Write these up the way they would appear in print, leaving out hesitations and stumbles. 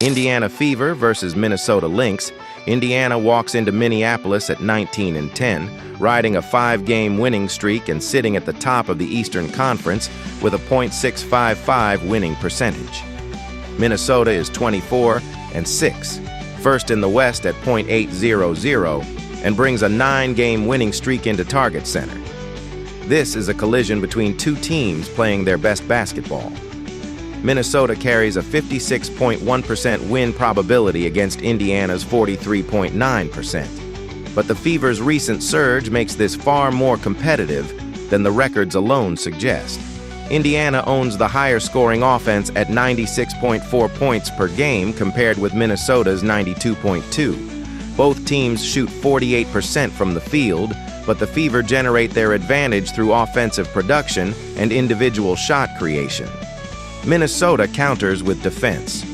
Indiana Fever versus Minnesota Lynx. Indiana walks into Minneapolis at 19-10, riding a 5-game winning streak and sitting at the top of the Eastern Conference with a .655 winning percentage. Minnesota is 24-6, first in the West at .800, and brings a 9-game winning streak into Target Center. This is a collision between two teams playing their best basketball. Minnesota carries a 56.1% win probability against Indiana's 43.9%. But the Fever's recent surge makes this far more competitive than the records alone suggest. Indiana owns the higher scoring offense at 96.4 points per game compared with Minnesota's 92.2. Both teams shoot 48% from the field, but the Fever generate their advantage through offensive production and individual shot creation. Minnesota counters with defense.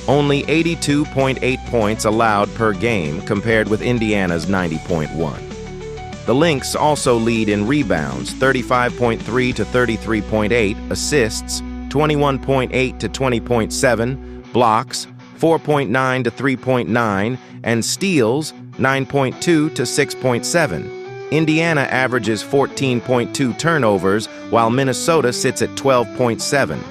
Only 82.8 points allowed per game compared with Indiana's 90.1. The Lynx also lead in rebounds, 35.3 to 33.8, assists, 21.8 to 20.7, blocks, 4.9 to 3.9, and steals, 9.2 to 6.7. Indiana averages 14.2 turnovers, while Minnesota sits at 12.7.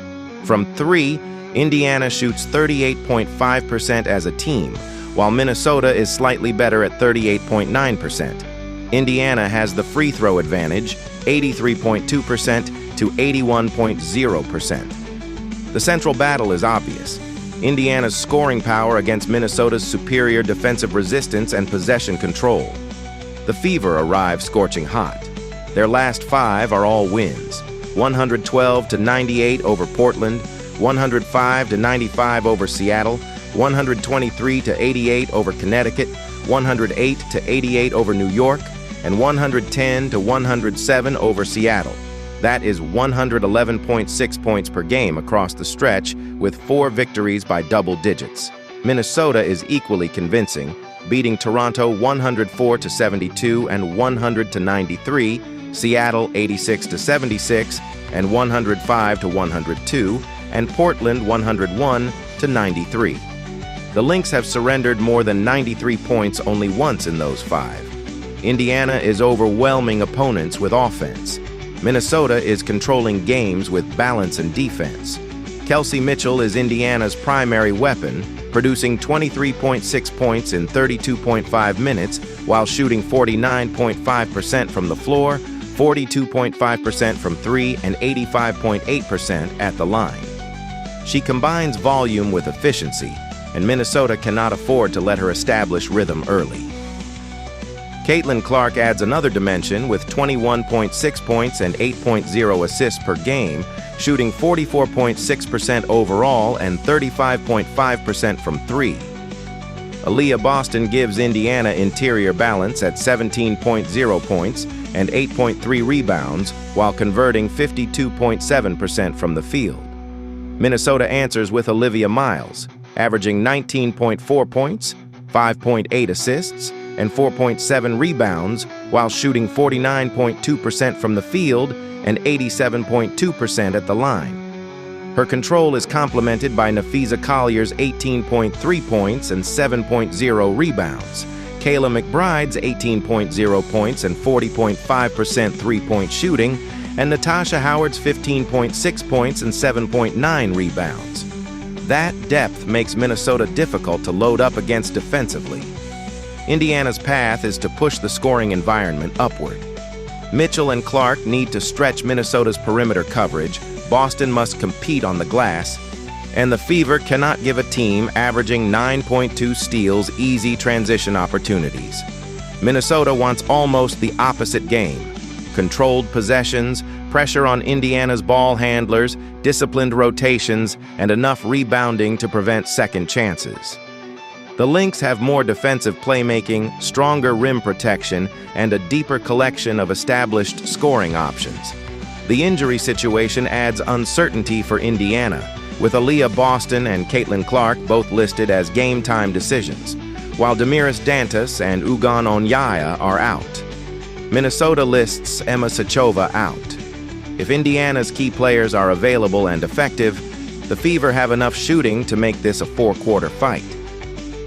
From 3, Indiana shoots 38.5% as a team, while Minnesota is slightly better at 38.9%. Indiana has the free throw advantage, 83.2% to 81.0%. The central battle is obvious. Indiana's scoring power against Minnesota's superior defensive resistance and possession control. The Fever arrive scorching hot. Their last 5 are all wins. 112-98 over Portland, 105-95 over Seattle, 123-88 over Connecticut, 108-88 over New York, and 110-107 over Seattle. That is 111.6 points per game across the stretch, with 4 victories by double digits. Minnesota is equally convincing, beating Toronto 104-72 and 100-93, Seattle 86-76 and 105-102, and Portland 101-93. The Lynx have surrendered more than 93 points only once in those 5. Indiana is overwhelming opponents with offense. Minnesota is controlling games with balance and defense. Kelsey Mitchell is Indiana's primary weapon, producing 23.6 points in 32.5 minutes while shooting 49.5% from the floor, 42.5% from 3, and 85.8% at the line. She combines volume with efficiency, and Minnesota cannot afford to let her establish rhythm early. Caitlin Clark adds another dimension with 21.6 points and 8.0 assists per game, shooting 44.6% overall and 35.5% from 3. Aaliyah Boston gives Indiana interior balance at 17.0 points and 8.3 rebounds while converting 52.7% from the field. Minnesota answers with Olivia Miles, averaging 19.4 points, 5.8 assists, and 4.7 rebounds while shooting 49.2% from the field and 87.2% at the line. Her control is complemented by Nafisa Collier's 18.3 points and 7.0 rebounds, Kayla McBride's 18.0 points and 40.5% three-point shooting, and Natasha Howard's 15.6 points and 7.9 rebounds. That depth makes Minnesota difficult to load up against defensively. Indiana's path is to push the scoring environment upward. Mitchell and Clark need to stretch Minnesota's perimeter coverage, Boston must compete on the glass, and the Fever cannot give a team averaging 9.2 steals easy transition opportunities. Minnesota wants almost the opposite game: controlled possessions, pressure on Indiana's ball handlers, disciplined rotations, and enough rebounding to prevent second chances. The Lynx have more defensive playmaking, stronger rim protection, and a deeper collection of established scoring options. The injury situation adds uncertainty for Indiana, with Aaliyah Boston and Caitlin Clark both listed as game-time decisions, while Damiris Dantas and Ugon Onyaya are out. Minnesota lists Emma Sachova out. If Indiana's key players are available and effective, The Fever have enough shooting to make this a four-quarter fight.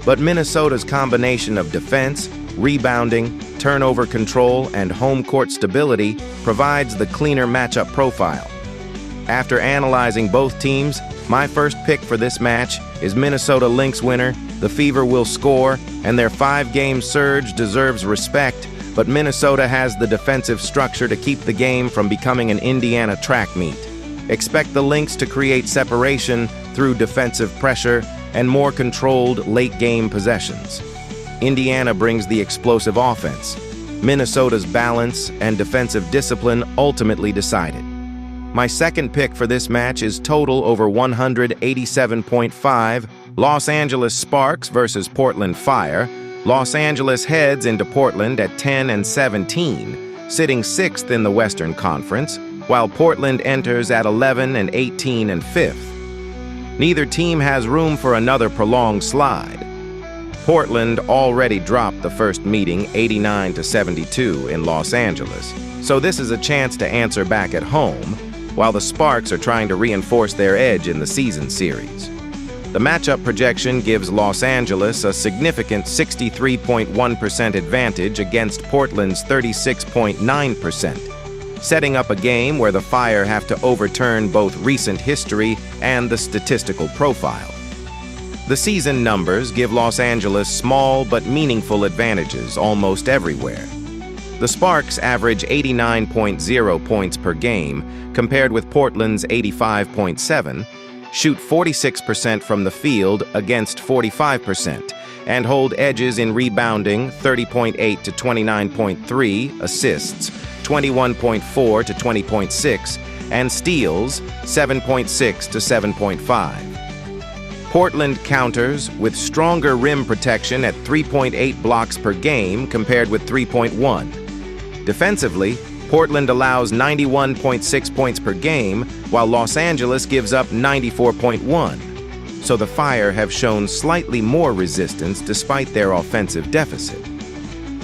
But Minnesota's combination of defense, rebounding, turnover control, and home court stability provides the cleaner matchup profile. After analyzing both teams, my first pick for this match is Minnesota Lynx winner. The Fever will score, and their 5-game surge deserves respect, but Minnesota has the defensive structure to keep the game from becoming an Indiana track meet. Expect the Lynx to create separation through defensive pressure and more controlled late-game possessions. Indiana brings the explosive offense. Minnesota's balance and defensive discipline ultimately decided. My second pick for this match is total over 187.5, Los Angeles Sparks versus Portland Fire. Los Angeles heads into Portland at 10-17, sitting 6th in the Western Conference, while Portland enters at 11-18 and 5th. Neither team has room for another prolonged slide. Portland already dropped the first meeting 89-72 in Los Angeles, so this is a chance to answer back at home, while the Sparks are trying to reinforce their edge in the season series. The matchup projection gives Los Angeles a significant 63.1% advantage against Portland's 36.9%, setting up a game where the Fire have to overturn both recent history and the statistical profile. The season numbers give Los Angeles small but meaningful advantages almost everywhere. The Sparks average 89.0 points per game, compared with Portland's 85.7, shoot 46% from the field against 45%, and hold edges in rebounding 30.8 to 29.3, assists 21.4 to 20.6, and steals 7.6 to 7.5. Portland counters with stronger rim protection at 3.8 blocks per game compared with 3.1. Defensively, Portland allows 91.6 points per game, while Los Angeles gives up 94.1. So the Fire have shown slightly more resistance despite their offensive deficit.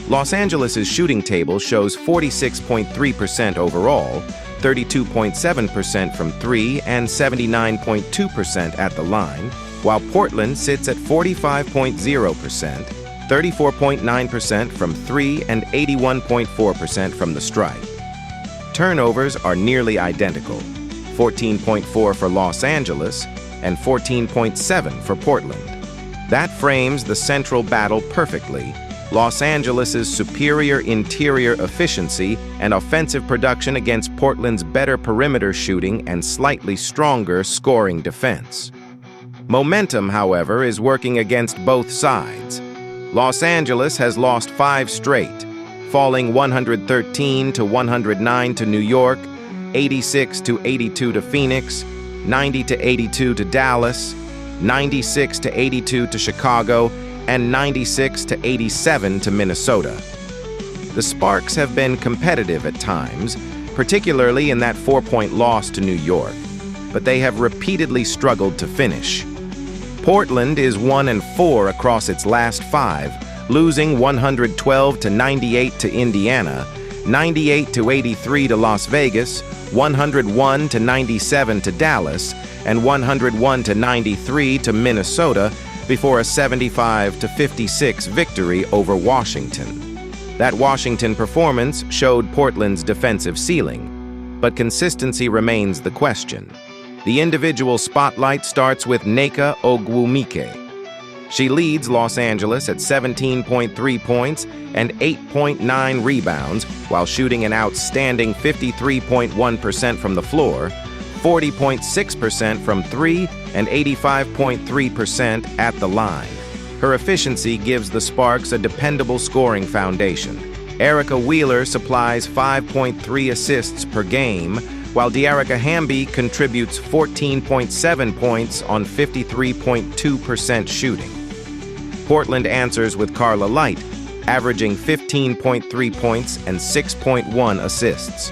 Los Angeles' shooting table shows 46.3% overall, 32.7% from 3, and 79.2% at the line, while Portland sits at 45.0%, 34.9% from 3, and 81.4% from the stripe. Turnovers are nearly identical, 14.4 for Los Angeles and 14.7 for Portland. That frames the central battle perfectly. Los Angeles' superior interior efficiency and offensive production against Portland's better perimeter shooting and slightly stronger scoring defense. Momentum, however, is working against both sides. Los Angeles has lost 5 straight, falling 113-109 to New York, 86-82 to Phoenix, 90-82 to Dallas, 96-82 to Chicago, and 96-87 to Minnesota. The Sparks have been competitive at times, particularly in that 4-point loss to New York, but they have repeatedly struggled to finish. Portland is 1-4 across its last 5, losing 112-98 to Indiana, 98-83 to Las Vegas, 101-97 to Dallas, and 101-93 to Minnesota before a 75-56 victory over Washington. That Washington performance showed Portland's defensive ceiling, but consistency remains the question. The individual spotlight starts with Nneka Ogwumike. She leads Los Angeles at 17.3 points and 8.9 rebounds while shooting an outstanding 53.1% from the floor, 40.6% from 3, and 85.3% at the line. Her efficiency gives the Sparks a dependable scoring foundation. Erica Wheeler supplies 5.3 assists per game, while Dearica Hamby contributes 14.7 points on 53.2% shooting. Portland answers with Carla Light, averaging 15.3 points and 6.1 assists.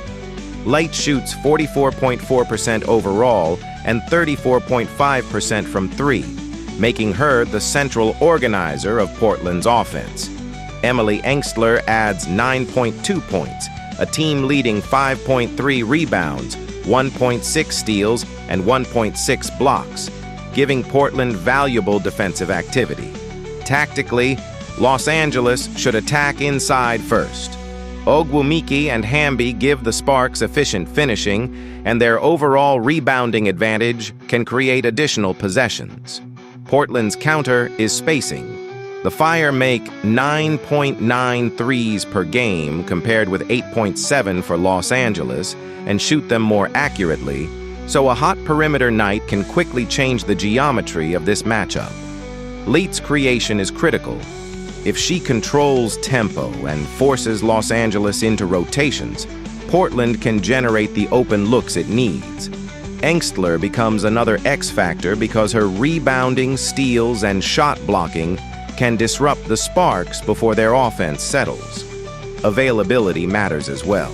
Light shoots 44.4% overall and 34.5% from 3, making her the central organizer of Portland's offense. Emily Engstler adds 9.2 points, a team-leading 5.3 rebounds, 1.6 steals, and 1.6 blocks, giving Portland valuable defensive activity. Tactically, Los Angeles should attack inside first. Ogwumike and Hamby give the Sparks efficient finishing, and their overall rebounding advantage can create additional possessions. Portland's counter is spacing. The Fire make 9.9 threes per game compared with 8.7 for Los Angeles and shoot them more accurately, so a hot perimeter night can quickly change the geometry of this matchup. Leet's creation is critical. If she controls tempo and forces Los Angeles into rotations, Portland can generate the open looks it needs. Engstler becomes another X factor because her rebounding, steals, and shot blocking can disrupt the Sparks before their offense settles. Availability matters as well.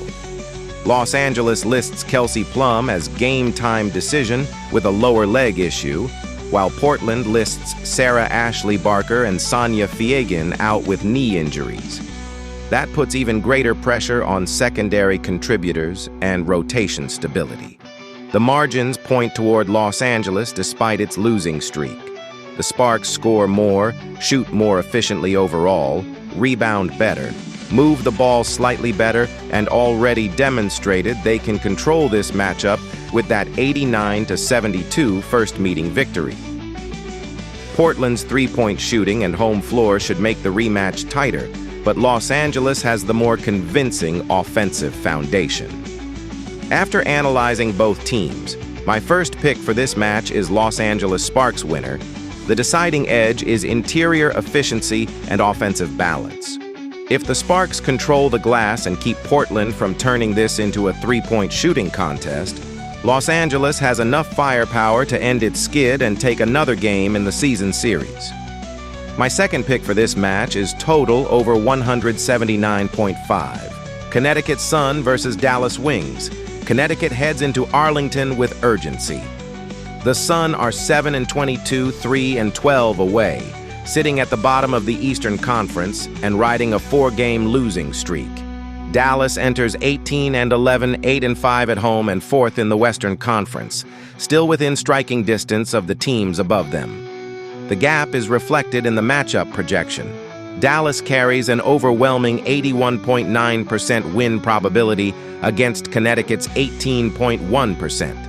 Los Angeles lists Kelsey Plum as game-time decision with a lower leg issue, while Portland lists Sarah Ashley Barker and Sonia Fiegin out with knee injuries. That puts even greater pressure on secondary contributors and rotation stability. The margins point toward Los Angeles despite its losing streak. The Sparks score more, shoot more efficiently overall, rebound better, move the ball slightly better, and already demonstrated they can control this matchup with that 89-72 first meeting victory. Portland's three-point shooting and home floor should make the rematch tighter, but Los Angeles has the more convincing offensive foundation. After analyzing both teams, my first pick for this match is Los Angeles Sparks winner. The deciding edge is interior efficiency and offensive balance. If the Sparks control the glass and keep Portland from turning this into a three-point shooting contest, Los Angeles has enough firepower to end its skid and take another game in the season series. My second pick for this match is total over 179.5. Connecticut Sun versus Dallas Wings. Connecticut heads into Arlington with urgency. The Sun are 7-22, 3-12 away, sitting at the bottom of the Eastern Conference and riding a four-game losing streak. Dallas enters 18-11, 8-5 at home and fourth in the Western Conference, still within striking distance of the teams above them. The gap is reflected in the matchup projection. Dallas carries an overwhelming 81.9% win probability against Connecticut's 18.1%.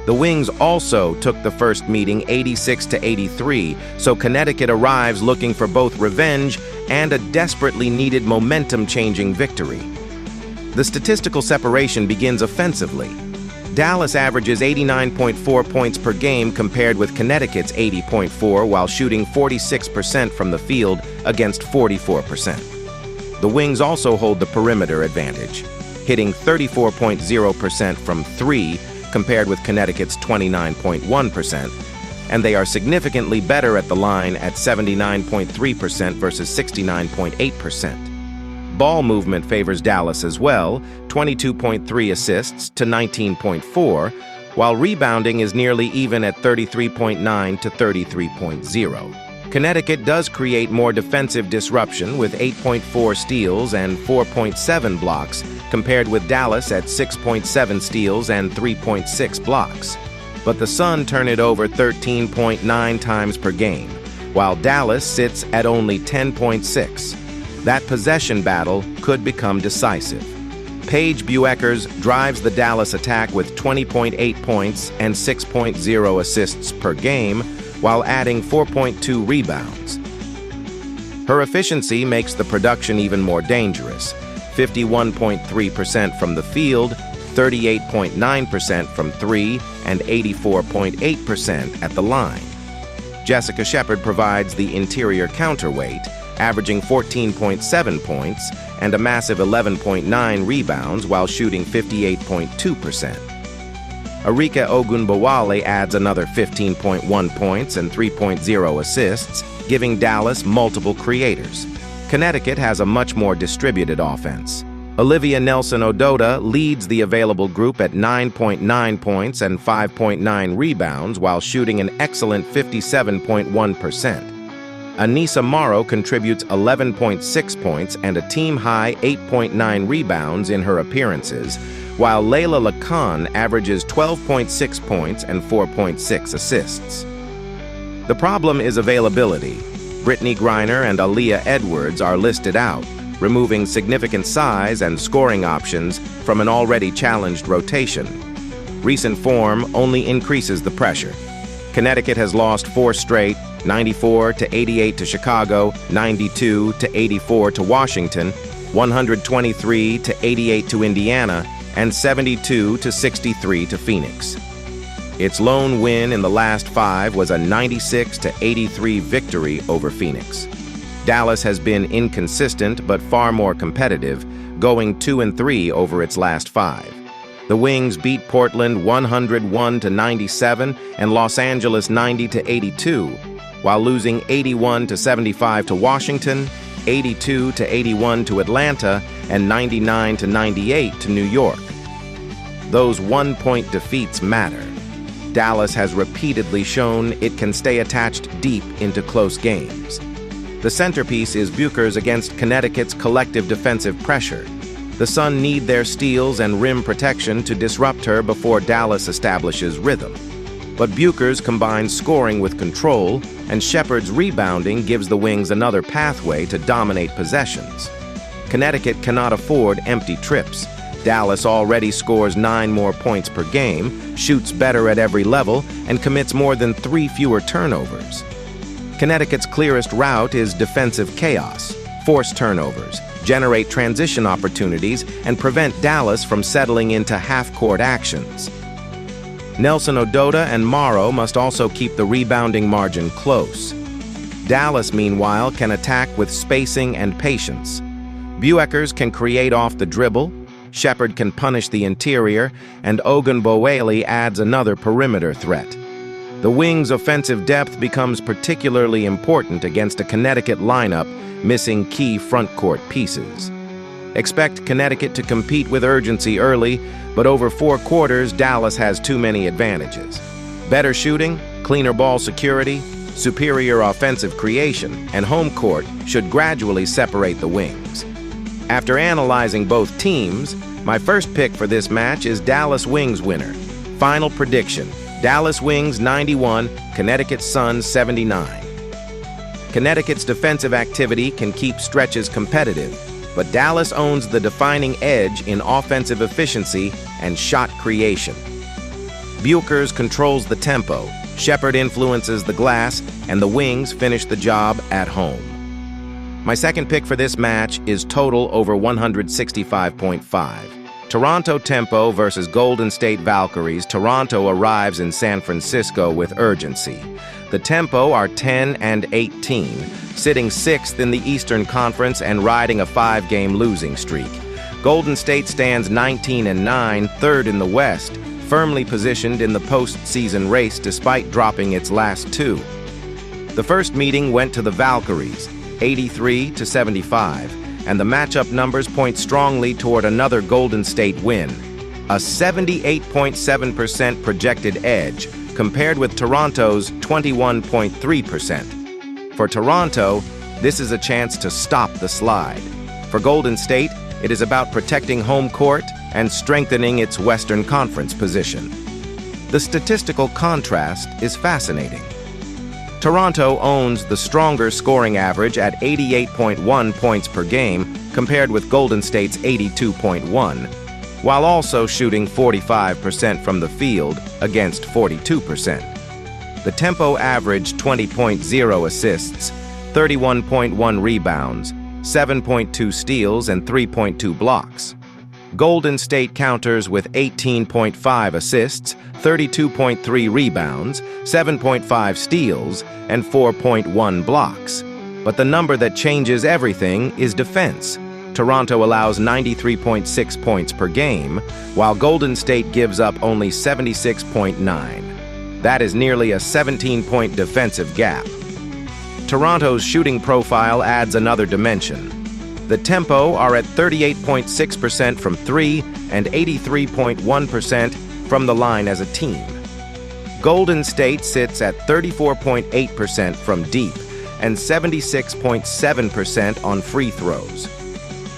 The Wings also took the first meeting 86-83, so Connecticut arrives looking for both revenge and a desperately needed momentum-changing victory. The statistical separation begins offensively. Dallas averages 89.4 points per game compared with Connecticut's 80.4 while shooting 46% from the field against 44%. The Wings also hold the perimeter advantage, hitting 34.0% from three compared with Connecticut's 29.1%, and they are significantly better at the line at 79.3% versus 69.8%. Ball movement favors Dallas as well, 22.3 assists to 19.4, while rebounding is nearly even at 33.9 to 33.0. Connecticut does create more defensive disruption with 8.4 steals and 4.7 blocks, compared with Dallas at 6.7 steals and 3.6 blocks. But the Sun turn it over 13.9 times per game, while Dallas sits at only 10.6. That possession battle could become decisive. Paige Bueckers drives the Dallas attack with 20.8 points and 6.0 assists per game, while adding 4.2 rebounds. Her efficiency makes the production even more dangerous, 51.3% from the field, 38.9% from three, and 84.8% at the line. Jessica Shepard provides the interior counterweight, averaging 14.7 points and a massive 11.9 rebounds while shooting 58.2%. Arika Ogunbowale adds another 15.1 points and 3.0 assists, giving Dallas multiple creators. Connecticut has a much more distributed offense. Olivia Nelson-Ododa leads the available group at 9.9 points and 5.9 rebounds while shooting an excellent 57.1%. Anissa Morrow contributes 11.6 points and a team-high 8.9 rebounds in her appearances, while Layla Lacan averages 12.6 points and 4.6 assists. The problem is availability. Brittany Griner and Aaliyah Edwards are listed out, removing significant size and scoring options from an already challenged rotation. Recent form only increases the pressure. Connecticut has lost 4 straight, 94-88 to Chicago, 92-84 to Washington, 123-88 to Indiana, and 72-63 to Phoenix. Its lone win in the last 5 was a 96-83 victory over Phoenix. Dallas has been inconsistent but far more competitive, going 2-3 over its last 5. The Wings beat Portland 101-97 and Los Angeles 90-82, while losing 81-75 to Washington, 82-81 to Atlanta, and 99-98 to New York. Those one-point defeats matter. Dallas has repeatedly shown it can stay attached deep into close games. The centerpiece is Buchers against Connecticut's collective defensive pressure. The Sun need their steals and rim protection to disrupt her before Dallas establishes rhythm. But Buchers combines scoring with control, and Shepard's rebounding gives the Wings another pathway to dominate possessions. Connecticut cannot afford empty trips. Dallas already scores 9 more points per game, shoots better at every level, and commits more than 3 fewer turnovers. Connecticut's clearest route is defensive chaos, force turnovers, generate transition opportunities, and prevent Dallas from settling into half-court actions. Nelson Ododa and Morrow must also keep the rebounding margin close. Dallas, meanwhile, can attack with spacing and patience. Buechers can create off the dribble, Shepard can punish the interior, and Ogunbowale adds another perimeter threat. The Wings' offensive depth becomes particularly important against a Connecticut lineup missing key front-court pieces. Expect Connecticut to compete with urgency early, but over 4 quarters, Dallas has too many advantages. Better shooting, cleaner ball security, superior offensive creation, and home court should gradually separate the Wings. After analyzing both teams, my first pick for this match is Dallas Wings winner. Final prediction: Dallas Wings 91, Connecticut Sun 79. Connecticut's defensive activity can keep stretches competitive, but Dallas owns the defining edge in offensive efficiency and shot creation. Buechers controls the tempo, Shepard influences the glass, and the Wings finish the job at home. My second pick for this match is total over 165.5. Toronto Tempo versus Golden State Valkyries. Toronto arrives in San Francisco with urgency. The Tempo are 10-18, sitting 6th in the Eastern Conference and riding a 5-game losing streak. Golden State stands 19-9, 3rd in the West, firmly positioned in the postseason race despite dropping its last 2. The first meeting went to the Valkyries, 83-75, and the matchup numbers point strongly toward another Golden State win, a 78.7% projected edge compared with Toronto's 21.3%. For Toronto, this is a chance to stop the slide. For Golden State, it is about protecting home court and strengthening its Western Conference position. The statistical contrast is fascinating. Toronto owns the stronger scoring average at 88.1 points per game compared with Golden State's 82.1, while also shooting 45% from the field against 42%. The Tempo averaged 20.0 assists, 31.1 rebounds, 7.2 steals, and 3.2 blocks. Golden State counters with 18.5 assists, 32.3 rebounds, 7.5 steals, and 4.1 blocks. But the number that changes everything is defense. Toronto allows 93.6 points per game, while Golden State gives up only 76.9. That is nearly a 17-point defensive gap. Toronto's shooting profile adds another dimension. The Tempo are at 38.6% from 3 and 83.1% from the line as a team. Golden State sits at 34.8% from deep and 76.7% on free throws.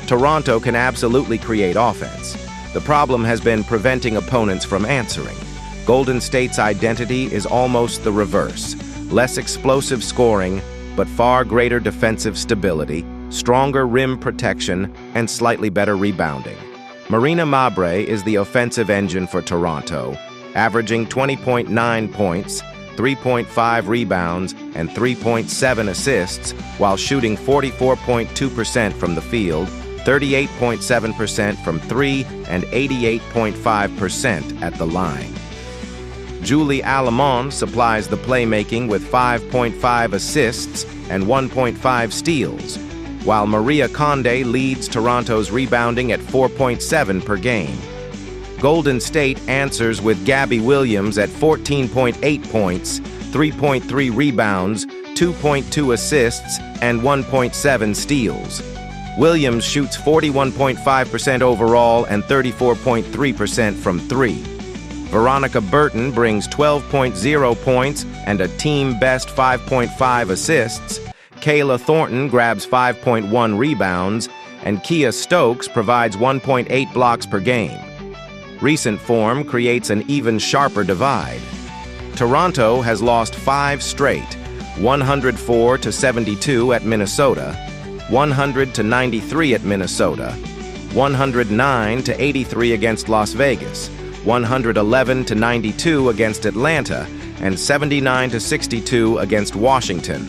Toronto can absolutely create offense. The problem has been preventing opponents from answering. Golden State's identity is almost the reverse. Less explosive scoring, but far greater defensive stability, stronger rim protection, and slightly better rebounding. Marina Mabre is the offensive engine for Toronto, averaging 20.9 points, 3.5 rebounds, and 3.7 assists, while shooting 44.2% from the field, 38.7% from three, and 88.5% at the line. Julie Alamon supplies the playmaking with 5.5 assists and 1.5 steals, while Maria Conde leads Toronto's rebounding at 4.7 per game. Golden State answers with Gabby Williams at 14.8 points, 3.3 rebounds, 2.2 assists, and 1.7 steals. Williams shoots 41.5% overall and 34.3% from three. Veronica Burton brings 12.0 points and a team-best 5.5 assists. Kayla Thornton grabs 5.1 rebounds, and Kia Stokes provides 1.8 blocks per game. Recent form creates an even sharper divide. Toronto has lost 5 straight, 104-72 at Minnesota, 100-93 at Minnesota, 109-83 against Las Vegas, 111-92 against Atlanta, and 79-62 against Washington.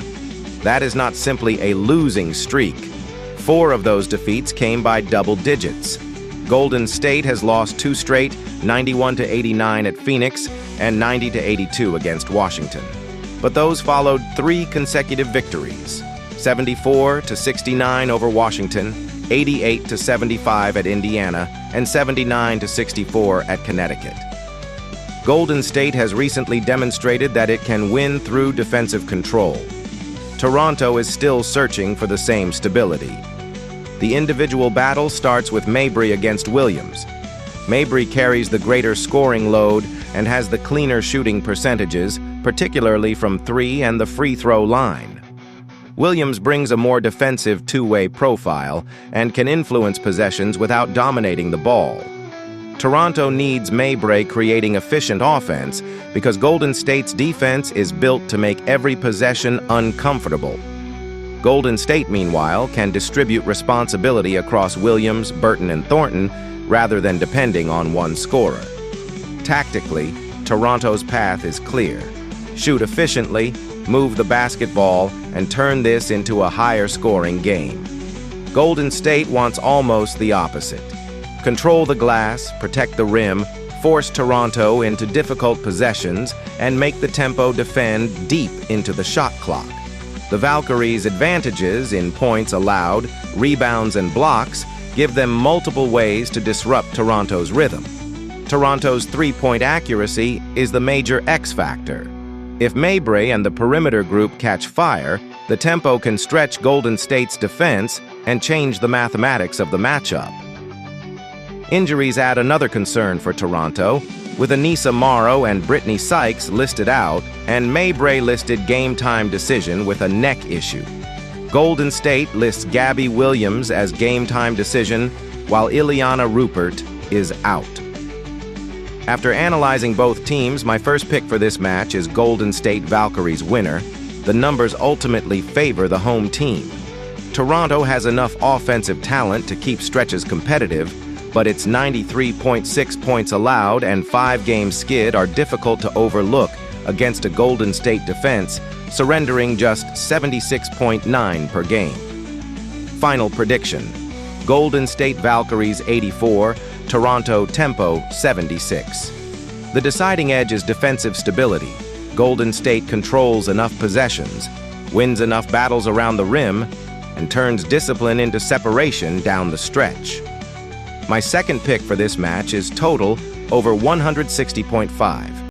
That is not simply a losing streak. 4 of those defeats came by double digits. Golden State has lost 2 straight, 91-89 at Phoenix and 90-82 against Washington. But those followed 3 consecutive victories: 74-69 over Washington, 88-75 at Indiana, and 79-64 at Connecticut. Golden State has recently demonstrated that it can win through defensive control. Toronto is still searching for the same stability. The individual battle starts with Mabre against Williams. Mabre carries the greater scoring load and has the cleaner shooting percentages, particularly from 3 and the free throw line. Williams brings a more defensive two-way profile and can influence possessions without dominating the ball. Toronto needs Mabre creating efficient offense because Golden State's defense is built to make every possession uncomfortable. Golden State, meanwhile, can distribute responsibility across Williams, Burton, and Thornton rather than depending on one scorer. Tactically, Toronto's path is clear. Shoot efficiently, move the basketball, and turn this into a higher-scoring game. Golden State wants almost the opposite. Control the glass, protect the rim, force Toronto into difficult possessions, and make the tempo defend deep into the shot clock. The Valkyries' advantages in points allowed, rebounds, and blocks give them multiple ways to disrupt Toronto's rhythm. Toronto's three-point accuracy is the major X factor. If Mabre and the perimeter group catch fire, the tempo can stretch Golden State's defense and change the mathematics of the matchup. Injuries add another concern for Toronto, with Anissa Morrow and Brittany Sykes listed out, and Mabre listed game-time decision with a neck issue. Golden State lists Gabby Williams as game-time decision, while Ileana Rupert is out. After analyzing both teams, my first pick for this match is Golden State Valkyries winner. The numbers ultimately favor the home team. Toronto has enough offensive talent to keep stretches competitive, but its 93.6 points allowed and 5-game skid are difficult to overlook against a Golden State defense, surrendering just 76.9 per game. Final prediction: Golden State Valkyries 84, Toronto Tempo 76. The deciding edge is defensive stability. Golden State controls enough possessions, wins enough battles around the rim, and turns discipline into separation down the stretch. My second pick for this match is total over 160.5.